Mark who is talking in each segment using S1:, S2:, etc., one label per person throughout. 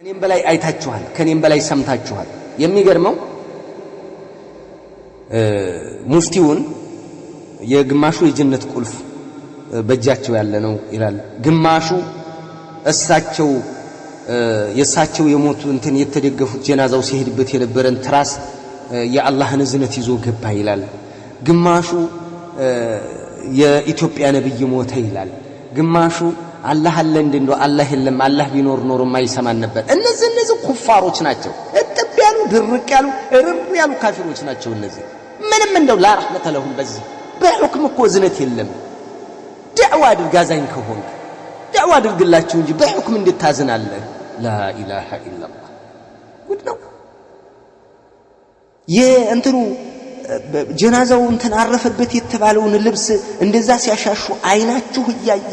S1: ከኔም በላይ አይታችኋል ከኔም በላይ ሰምታችኋል የሚገርመው ሙፍቲውን የግማሹ የጀነት ቁልፍ በእጃቸው ያለ ነው ይላል ግማሹ እሳቸው የሳቸው የሞቱ እንትን የተደገፉት ጀናዛው ሲሄድበት የነበረን ትራስ የአላህን እዝነት ይዞ ገባ ይላል ግማሹ የኢትዮጵያ ነብይ ሞተ ይላል ግማሹ አላህ አለ እንደው አላህ የለም አላህ ቢኖር ኖሮ ማይሰማን ነበር እነዚህ ኩፋሮች ናቸው እጥብ ያሉ ድርቅ ያሉ እርር ያሉ ካፊሮች ናቸው እነዚህ ምንም እንደው ላ ረህመተ ለሁም በዚህ በሁክም እኮ ዝነት የለም ዳዕዋ አድርግ አዛኝ ከሆንክ ዳዕዋ አድርግላችሁ እንጂ በሁክም እንድታዝናለህ ላ ኢላሃ ኢላላህ ጉድ ነው የእንትኑ ጀናዛው እንትን አረፈበት የተባለውን ልብስ እንደዛ ሲያሻሹ አይናችሁ እያየ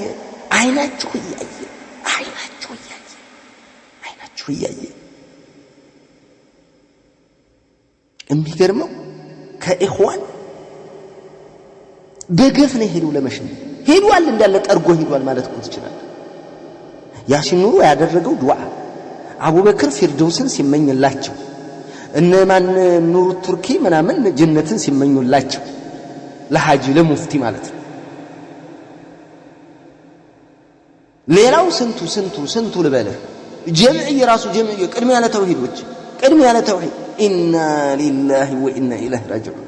S1: የሚገርመው ከኢኽዋን በገፍ ነው ሄዱ ለመሽነፍ ሄዷል እንዳለ ጠርጎ ሄዷል ማለት እኮ ትችላለህ ያሲን ኑሩ ያደረገው ዱዓ አቡበክር ፊርደውስን ሲመኝላቸው እነማን ኑሩ ቱርኪ ምናምን ጀነትን ሲመኙላቸው ለሐጂ ለሙፍቲ ማለት ነው ሌላው ስንቱ ልበልህ ጀምዒ ራሱ ጀምዒ ቅድሚያ ለተውሂዶች ቅድሚያ ለተውሂድ ኢና ሊላሂ ወኢና ኢለይሂ ራጂዑን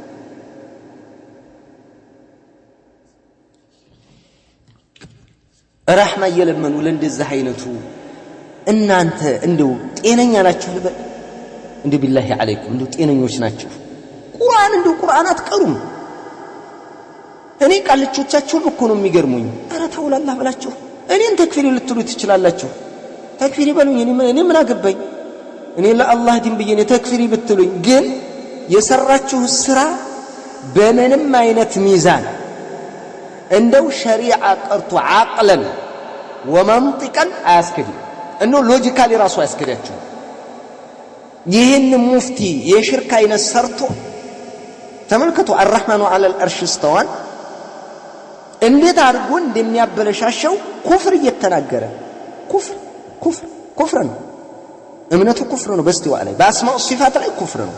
S1: ረህማ እየለመኑ ለእንደዚህ አይነቱ እናንተ እንደው ጤነኛ ናችሁ ልበል እንደው ቢላሂ አለይኩም እንደው ጤነኞች ናችሁ ቁርአን አትቀሩም እኔ ቃልቾቻችሁን እኮ ነው የሚገርሙኝ ኧረ ተው ለአላህ ብላችሁ እኔን ተክፊሪ ልትሉ ትችላላችሁ ተክፊሪ በሉኝ እኔ ምን አገባኝ እኔ ለአላህ ዲን ብዬ ነው ተክፊሪ ብትሉኝ ግን የሰራችሁ ስራ በምንም አይነት ሚዛን እንደው ሸሪዓ ቀርቶ አቅለን ወመንጢቀን አያስከድም እንደው ሎጂካሊ ራሱ አያስከዳችሁ ይህን ሙፍቲ የሽርክ አይነት ሰርቶ ተመልከቱ አርራህማኑ ዐለል አርሽ እስተዋን እንዴት አድርጎ እንደሚያበለሻሸው ኩፍር እየተናገረ ኩፍር ነው እምነቱ ኩፍር ነው በስቲዋ ላይ በአስማኡ ሲፋት ላይ ኩፍር ነው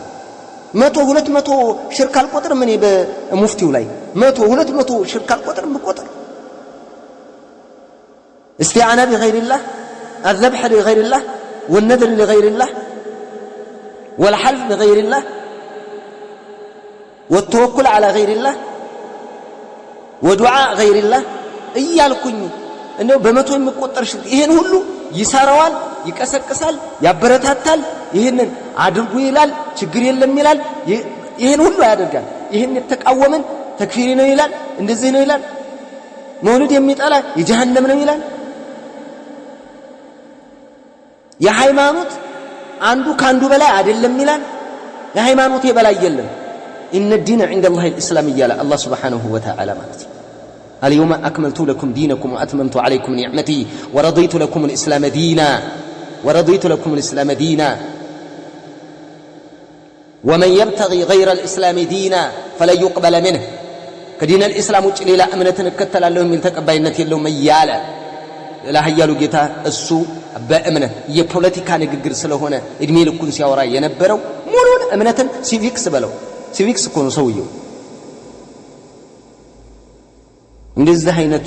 S1: 100-200 ሽርክ አልቆጥርም እኔ በሙፍቲው ላይ 100-200 ሽርክ አልቆጥርም ብቆጥር استعانة بغير الله الذبح لغير الله والنذر لغير الله والحلف بغير الله والتوكل على غير الله ودعاء غير الله እያልኩኝ እንደው በመቶ የሚቆጠር ሽርክ ይሄን ሁሉ ይሰራዋል ይቀሰቅሳል ያበረታታል ይሄንን አድርጉ ይላል ችግር የለም ይላል ይሄን ሁሉ ያደርጋል ይሄን የተቃወመን ተክፊሪ ነው ይላል እንደዚህ ነው ይላል መውሊድ የሚጠላ የጀሃነም ነው ይላል የሃይማኖት አንዱ ካንዱ በላይ አይደለም ይላል የሃይማኖት የበላይ የለም ان الدين عند الله الاسلام يا الله سبحانه وتعالى ማለት اليوم اكملت لكم دينكم واتممت عليكم نعمتي ورضيت لكم الاسلام دينا ومن يبتغي غير الاسلام دينا فلا يقبل منه كدين الاسلام ውጭ ሌላ እምነትን እከተላለሁ የሚል ተቀባይነት የለውም እያለ ለሐያሉ ጌታ እሱ በእምነት የፖለቲካ ንግግር ስለሆነ እድሜ ልኩን ሲያወራ የነበረው ሙሉን እምነትን ሲቪክስ እኮ ነው ሰውየው እንደዚህ አይነት